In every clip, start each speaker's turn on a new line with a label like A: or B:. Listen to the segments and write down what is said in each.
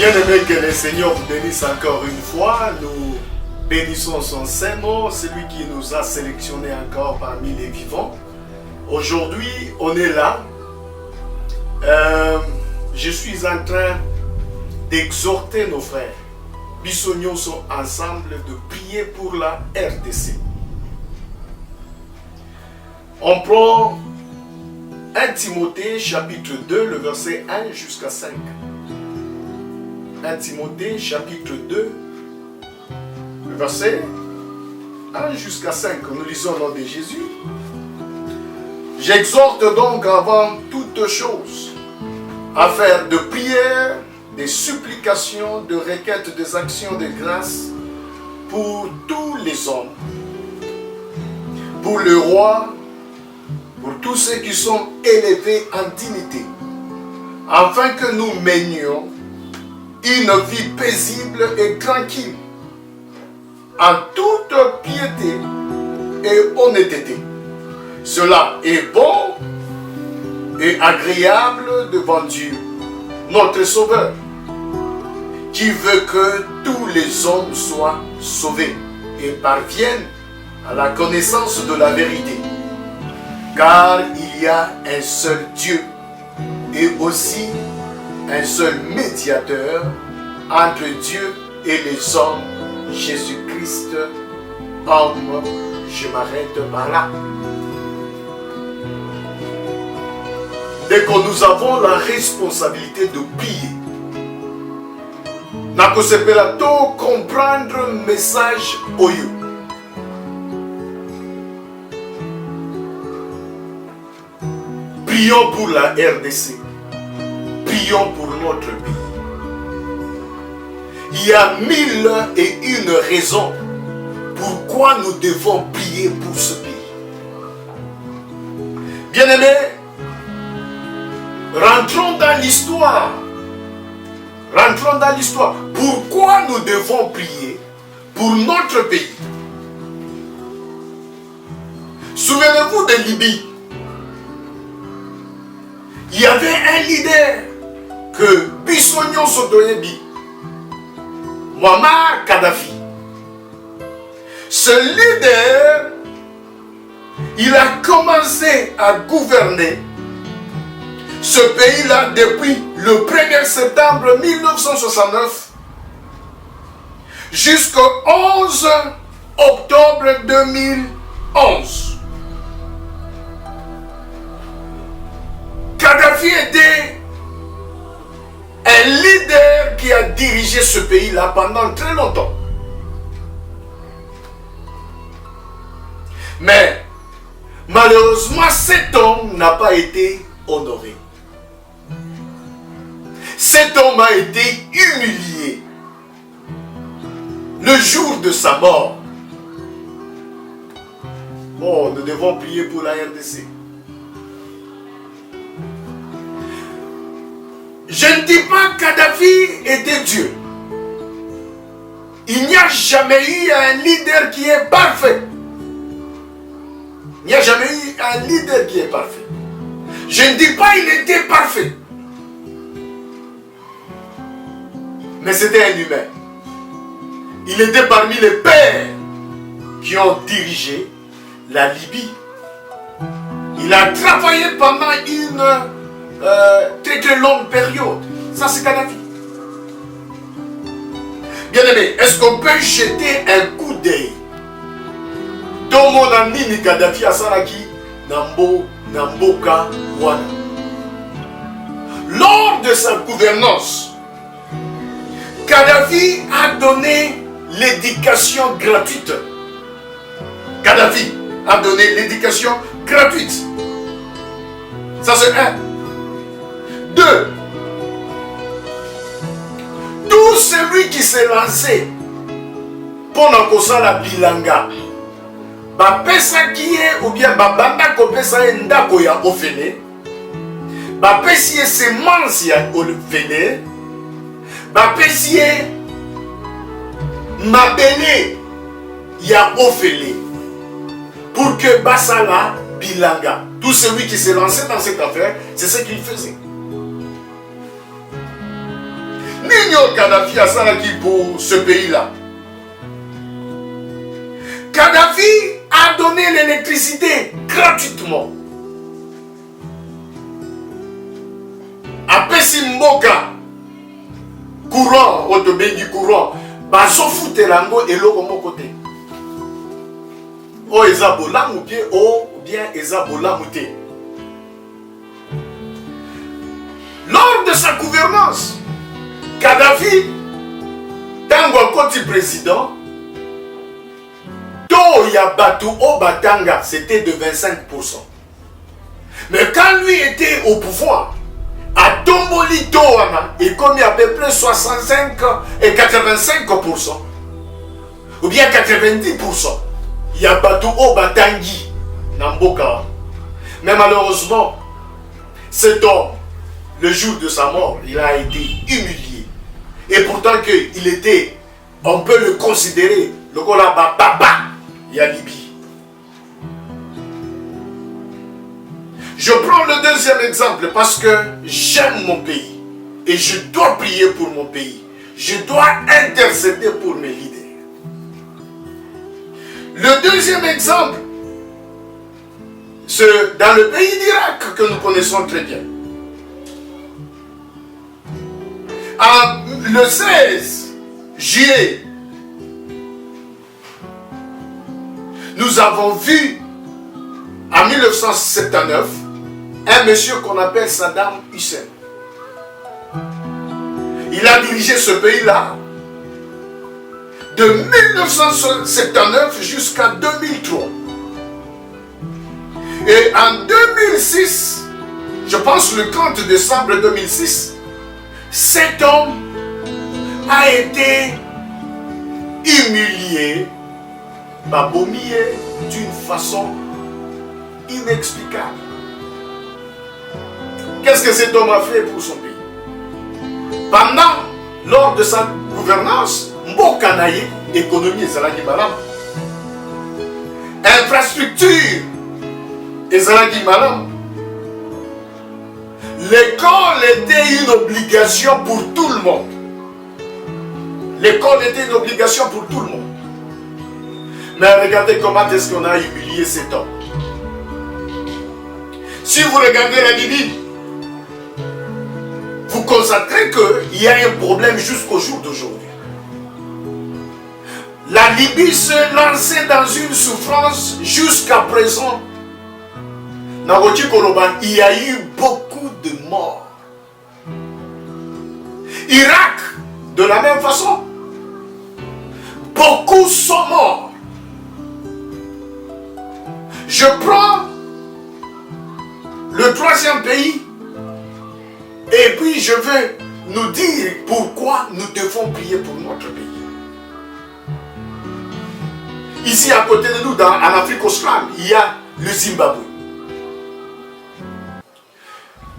A: Bien-aimé, que le Seigneur vous bénisse encore une fois. Nous bénissons son Saint-Nom, celui qui nous a sélectionnés encore parmi les vivants. Aujourd'hui, on est là. Je suis en train d'exhorter nos frères. Bissonions sont ensemble de prier pour la RDC. On prend 1 Timothée chapitre 2, le verset 1 jusqu'à 5. 1 Timothée chapitre 2, le verset 1 jusqu'à 5. Nous lisons au nom de Jésus. J'exhorte donc avant toute chose à faire de prières, des supplications, de requêtes, des actions de grâce pour tous les hommes, pour le roi, pour tous ceux qui sont élevés en dignité, afin que nous menions une vie paisible et tranquille, en toute piété et honnêteté. Cela est bon et agréable devant Dieu, notre Sauveur, qui veut que tous les hommes soient sauvés et parviennent à la connaissance de la vérité. Car il y a un seul Dieu et aussi un seul médiateur entre Dieu et les hommes, Jésus-Christ, homme. Je m'arrête par là. Dès que nous avons la responsabilité de prier, nous devons comprendre le message au you. Prions pour la RDC. Prions pour notre pays. Il y a 1001 raisons pourquoi nous devons prier pour ce pays. Bien-aimés, rentrons dans l'histoire. Rentrons dans l'histoire. Pourquoi nous devons prier pour notre pays? Souvenez-vous de Libye. Il y avait un leader que Bissonions Sotoyebi, Muammar Kadhafi. Ce leader, il a commencé à gouverner ce pays-là depuis le 1er septembre 1969 jusqu'au 11 octobre 2011. Kadhafi était un leader qui a dirigé ce pays-là pendant très longtemps. Mais malheureusement, cet homme n'a pas été honoré. Cet homme a été humilié le jour de sa mort. Bon, nous devons prier pour la RDC. Je ne dis pas que Kadhafi était Dieu. Il n'y a jamais eu un leader qui est parfait. Il n'y a jamais eu un leader qui est parfait. Je ne dis pas qu'il était parfait. Mais c'était un humain. Il était parmi les pères qui ont dirigé la Libye. Il a travaillé pendant une très très longue période. Ça c'est Kadhafi. Bien aimé, est-ce qu'on peut jeter un coup d'œil dans mon ami Kadhafi à Saraki Namboka Wana? Lors de sa gouvernance, Kadhafi a donné l'éducation gratuite. Kadhafi a donné l'éducation gratuite. Ça c'est un. 2. Tout celui qui s'est lancé pour la bilanga, bapesa qui est ou bien babanda kopesa ndako ya ofele, bapesi semence ya ofele, bapesi mabele ya ofele pour que basala bilanga. Tout celui qui s'est lancé dans cette affaire, c'est ce qu'il faisait. Nino Kadhafi a salaki pour ce pays-là. Kadhafi a donné l'électricité gratuitement. Après Simboka, courant, autobéni courant, baso futelango et l'eau mon côté. O ezabola moupié, o bien ezabola mouté. Lors de sa gouvernance, Kadhafi, tango koti président, to yabatu o batanga, c'était de 25%. Mais quand lui était au pouvoir, à Tomboli Toana, il commis à peu près 65 et 85%. Ou bien 90%. Yabatu o batangi, Namboka. Mais malheureusement, cet homme, le jour de sa mort, il a été humilié. Et pourtant qu'il était, on peut le considérer, le Golaba Baba, Yalibi. Je prends le deuxième exemple parce que j'aime mon pays. Et je dois prier pour mon pays. Je dois intercéder pour mes leaders. Le deuxième exemple, c'est dans le pays d'Irak que nous connaissons très bien. Le 16 juillet, nous avons vu, en 1979, un monsieur qu'on appelle Saddam Hussein. Il a dirigé ce pays-là de 1979 jusqu'à 2003. Et en 2006, je pense le 30 décembre 2006, cet homme a été humilié, babomié d'une façon inexplicable. Qu'est-ce que cet homme a fait pour son pays? Lors de sa gouvernance, Mbokanaye, économie ezalaki malam. Infrastructure ezalaki malam. L'école était une obligation pour tout le monde. L'école était une obligation pour tout le monde. Mais regardez comment est-ce qu'on a humilié cet homme. Si vous regardez la Libye, vous constaterez qu'il y a un problème jusqu'au jour d'aujourd'hui. La Libye se lançait dans une souffrance jusqu'à présent. Il y a eu beaucoup de morts. Irak, de la même façon, beaucoup sont morts. Je prends le troisième pays et puis je vais nous dire pourquoi nous devons prier pour notre pays. Ici à côté de nous, en Afrique australe, il y a le Zimbabwe.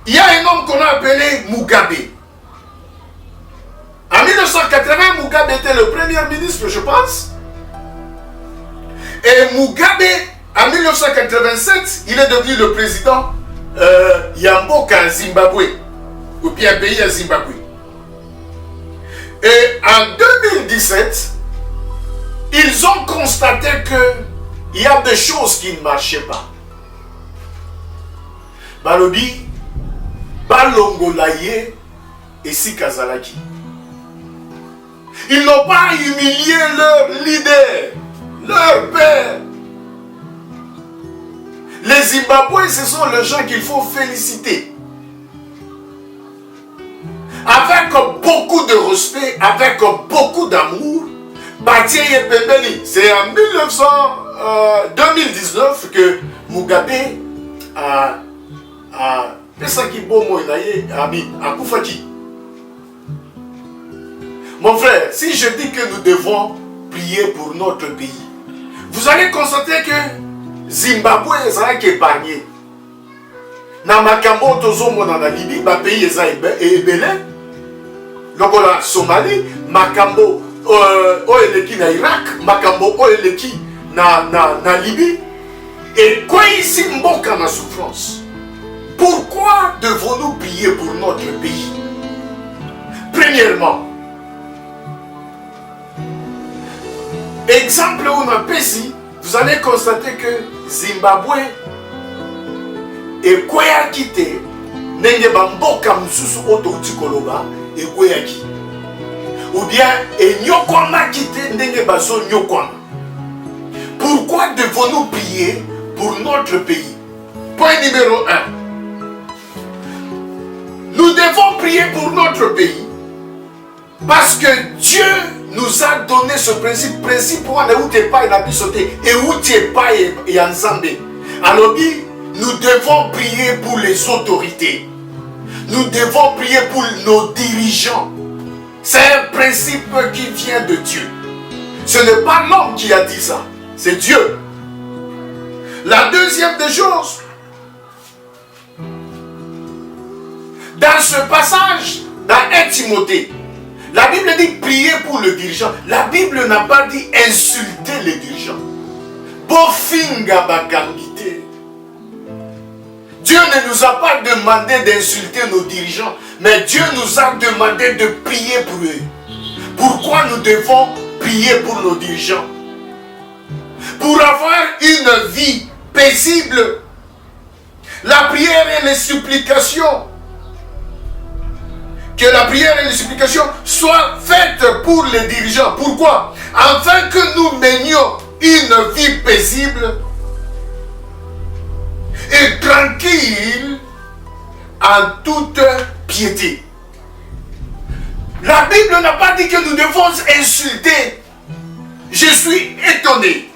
A: Il y a un homme qu'on a appelé Mugabe. En 1980, Mugabe était le premier ministre, je pense. Et Mugabe, en 1987, il est devenu le président Yamboka Zimbabwe, ou bien pays à Zimbabwe. Et en 2017, ils ont constaté qu'il y a des choses qui ne marchaient pas. Balobi, Balongolaye et Sikazalaki. Ils n'ont pas humilié leur leader, leur père. Les Zimbabwéens, ce sont les gens qu'il faut féliciter. Avec beaucoup de respect, avec beaucoup d'amour, Batie Pembeli, c'est en 2019 que Mugabe a Mon frère, si je dis que nous devons prier pour notre pays, vous allez constater que Zimbabwe est épargné. Na makambo tozomo na Libye, ba pays est ébélé. Donc la Somalie, makambo eleki na Irak, makambo eleki na Libye. Et quoi ici mboka na souffrance? Pourquoi devons-nous prier pour notre pays? Premièrement, exemple où on a ici, vous allez constater que Zimbabwe est quitté nenge bamboka mususu otouti koloba ekweyaki ou bien enyokwana quitté nenge bazo nyokwana. Pourquoi devons-nous prier pour notre pays? Point numéro 1. Nous devons prier pour notre pays parce que Dieu nous a donné ce principe. Principe pour ne outé pas et sauté et outé pas et ensemble. Alors nous devons prier pour les autorités. Nous devons prier pour nos dirigeants. C'est un principe qui vient de Dieu. Ce n'est pas l'homme qui a dit ça. C'est Dieu. La deuxième des choses, dans ce passage, dans 1 Timothée, la Bible dit prier pour le dirigeant. La Bible n'a pas dit insulter les dirigeants. Bofinga bagambité. Dieu ne nous a pas demandé d'insulter nos dirigeants, mais Dieu nous a demandé de prier pour eux. Pourquoi nous devons prier pour nos dirigeants? Pour avoir une vie paisible. La prière et les supplications. Que la prière et les supplications soient faites pour les dirigeants. Pourquoi? Afin que nous menions une vie paisible et tranquille en toute piété. La Bible n'a pas dit que nous devons insulter. Je suis étonné.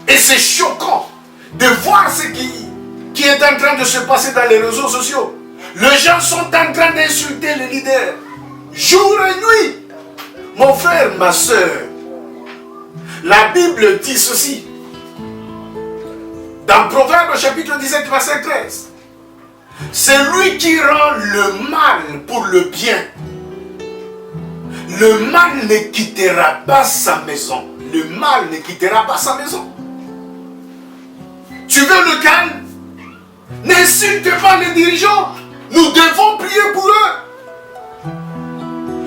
A: Et c'est choquant de voir ce qui est en train de se passer dans les réseaux sociaux. Les gens sont en train d'insulter les leaders. Jour et nuit. Mon frère, ma soeur, la Bible dit ceci. Dans Proverbe chapitre 17, verset 13. C'est lui qui rend le mal pour le bien. Le mal ne quittera pas sa maison. Le mal ne quittera pas sa maison. Tu veux le calme? N'insulte pas les dirigeants. Nous devons prier pour eux.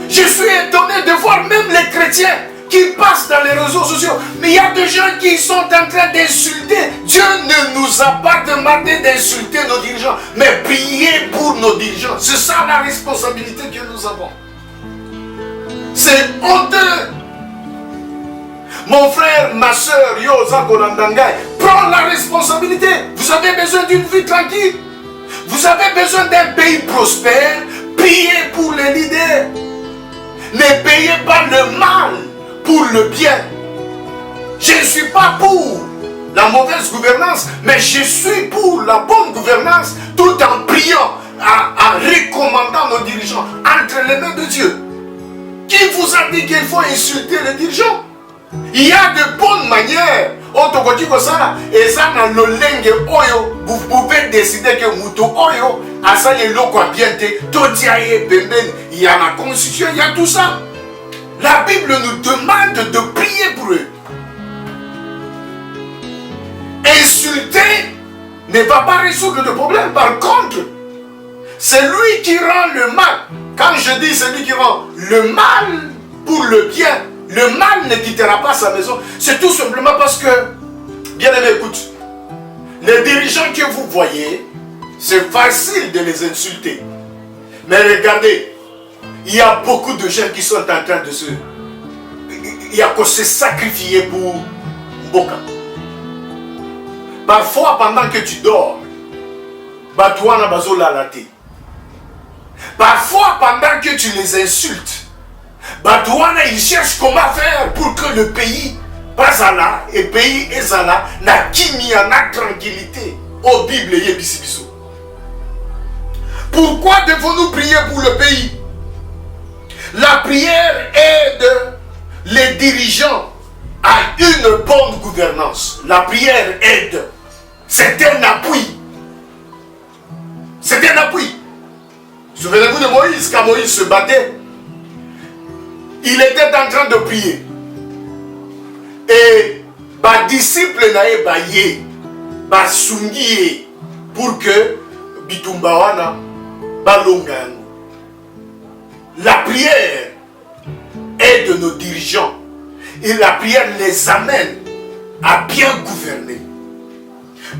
A: Je suis étonné de voir même les chrétiens qui passent dans les réseaux sociaux. Mais il y a des gens qui sont en train d'insulter. Dieu ne nous a pas demandé d'insulter nos dirigeants, mais prier pour nos dirigeants. C'est ça la responsabilité que nous avons. C'est honteux. Mon frère, ma soeur, Yosa Kolandangai, prends la responsabilité. Vous avez besoin d'une vie tranquille. Vous avez besoin d'un pays prospère. Priez pour les leaders. Ne payez pas le mal pour le bien. Je ne suis pas pour la mauvaise gouvernance, mais je suis pour la bonne gouvernance, tout en priant, en recommandant nos dirigeants entre les mains de Dieu. Qui vous a dit qu'il faut insulter les dirigeants? Il y a de bonnes manières. Vous pouvez décider que Mouto Oyo a ça les locaux bien il y a la constitution, il y a tout ça. La Bible nous demande de prier pour eux. Insulter ne va pas résoudre le problème. Par contre, c'est lui qui rend le mal. Quand je dis c'est lui qui rend le mal pour le bien, le mal ne quittera pas sa maison. C'est tout simplement parce que, bien aimé, écoute, les dirigeants que vous voyez, c'est facile de les insulter. Mais regardez, il y a beaucoup de gens qui sont en train de se... Il y a qu'à se sacrifier pour Mboka. Parfois, pendant que tu dors, Batouana Bazola Late. Parfois, pendant que tu les insultes, Batouana, il cherche comment faire pour que le pays Bazala et pays Ezala n'a kimia, n'a tranquillité. Au Bible, Yebisibiso. Pourquoi devons-nous prier pour le pays? La prière aide les dirigeants à une bonne gouvernance. La prière aide. C'est un appui. C'est un appui. Souvenez-vous de Moïse, quand Moïse se battait, il était en train de prier. Et les disciples n'avaient pas yé, pour que Bitumbawana balongan. La prière aide nos dirigeants et la prière les amène à bien gouverner.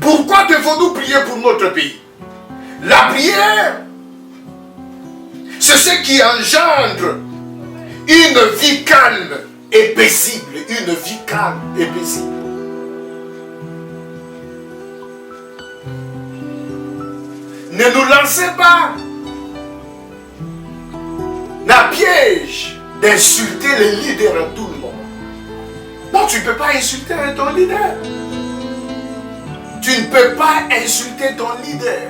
A: Pourquoi devons-nous prier pour notre pays? La prière, c'est ce qui engendre une vie calme et paisible. Une vie calme et paisible. Ne nous lancez pas dans le piège d'insulter les leaders à tout le monde. Non, tu ne peux pas insulter ton leader. Tu ne peux pas insulter ton leader.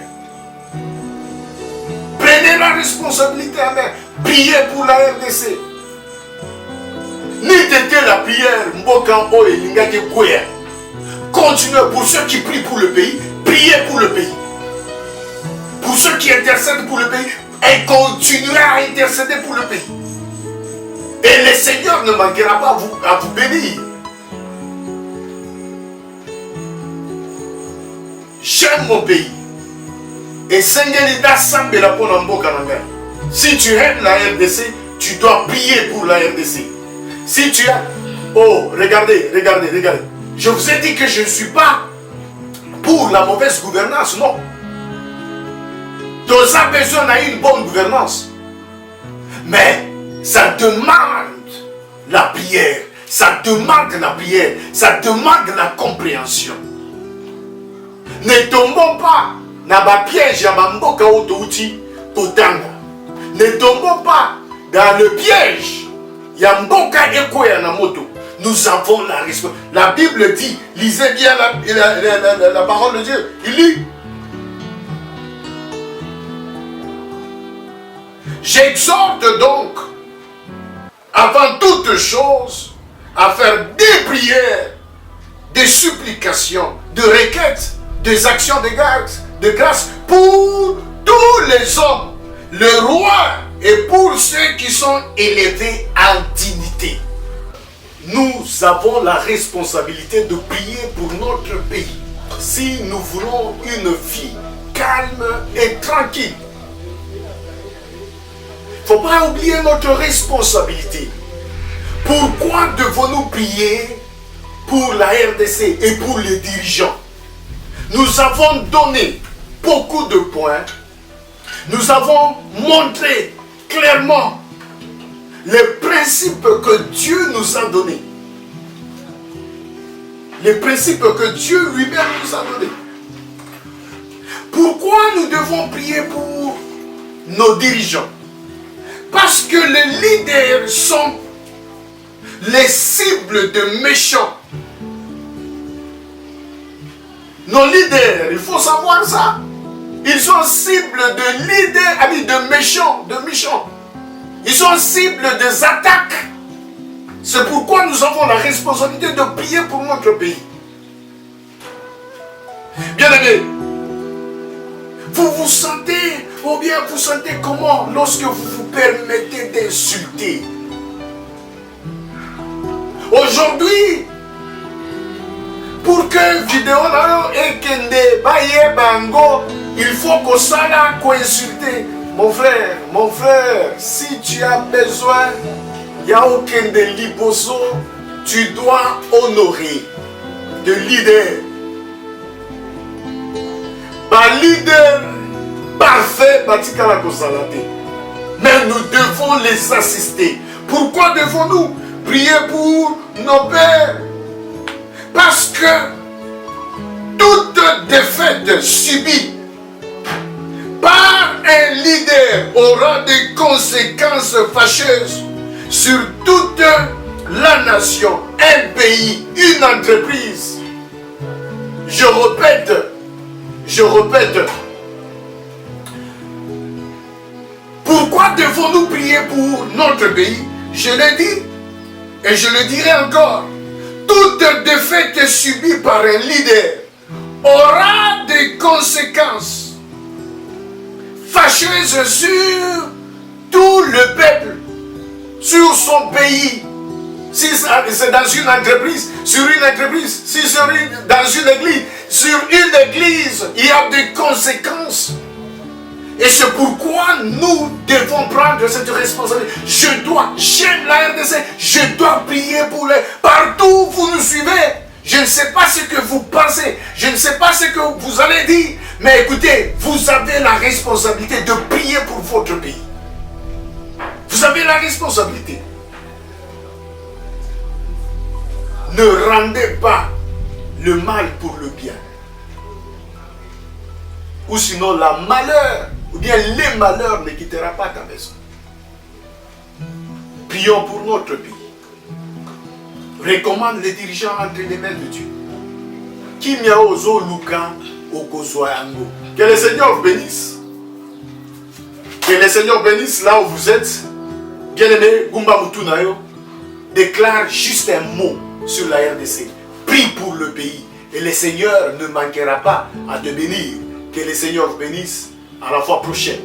A: Prenez la responsabilité en main. Priez pour la RDC. N'était la prière Mbokan et Lingake Kouya. Continuez pour ceux qui prient pour le pays. Priez pour le pays. Pour ceux qui intercèdent pour le pays, et continuez à intercéder pour le pays. Et le Seigneur ne manquera pas à vous bénir. J'aime mon pays. Et Seigneur, si tu aimes la RDC, tu dois prier pour la RDC. Si tu as... Oh, regardez. Je vous ai dit que je ne suis pas pour la mauvaise gouvernance, non. Nous avons besoin d'une bonne gouvernance. Mais ça demande la prière. Ça demande la compréhension. Ne tombons pas dans le piège à Mamboka Otouti Totanga. Ne tombons pas dans le piège Yamboka Ekoya Namoto. Nous avons la responsabilité. La Bible dit, lisez bien la parole de Dieu. Il dit, j'exhorte donc, avant toute chose, à faire des prières, des supplications, de requêtes, des actions de grâce pour tous les hommes, le roi et pour ceux qui sont élevés en dignité. Nous avons la responsabilité de prier pour notre pays si nous voulons une vie calme et tranquille. Il ne faut pas oublier notre responsabilité. Pourquoi devons-nous prier pour la RDC et pour les dirigeants? Nous avons donné beaucoup de points. Nous avons montré clairement les principes que Dieu nous a donnés. Les principes que Dieu lui-même nous a donnés. Pourquoi nous devons prier pour nos dirigeants? Parce que les leaders sont les cibles de méchants. Nos leaders, il faut savoir ça. Ils sont cibles de leaders, de méchants, Ils sont cibles des attaques. C'est pourquoi nous avons la responsabilité de prier pour notre pays. Bien-aimés, vous sentez comment lorsque vous vous permettez d'insulter? Aujourd'hui, pour que vidéo et kende baye bango, il faut que ça là insulter. Mon frère, si tu as besoin, il n'y a aucun de liboso, tu dois honorer de leader. Ba leader parfait, mais nous devons les assister. Pourquoi devons-nous prier pour nos pères? Parce que toute défaite subie par un leader aura des conséquences fâcheuses sur toute la nation, un pays, une entreprise. Je répète. Pourquoi devons-nous prier pour notre pays? Je l'ai dit et je le dirai encore. Toute défaite subie par un leader aura des conséquences fâcheuses sur tout le peuple, sur son pays. Si c'est dans une entreprise, sur une entreprise, si c'est dans une église, sur une église, il y a des conséquences. Et c'est pourquoi nous devons prendre cette responsabilité. J'aime la RDC, je dois prier pour les... Partout où vous nous suivez, je ne sais pas ce que vous pensez, je ne sais pas ce que vous allez dire, mais écoutez, vous avez la responsabilité de prier pour votre pays. Vous avez la responsabilité. Ne rendez pas le mal pour le bien. Ou sinon, la malheur, ou bien les malheurs ne quittera pas ta maison. Prions pour notre pays. Recommande les dirigeants entre les mains de Dieu. Que le Seigneur vous bénisse. Que le Seigneur bénisse là où vous êtes. Bien-aimé, Gumba Mutunayo déclare juste un mot sur la RDC. Prie pour le pays. Et le Seigneur ne manquera pas à te bénir. Que le Seigneur vous bénisse. À la fois prochaine.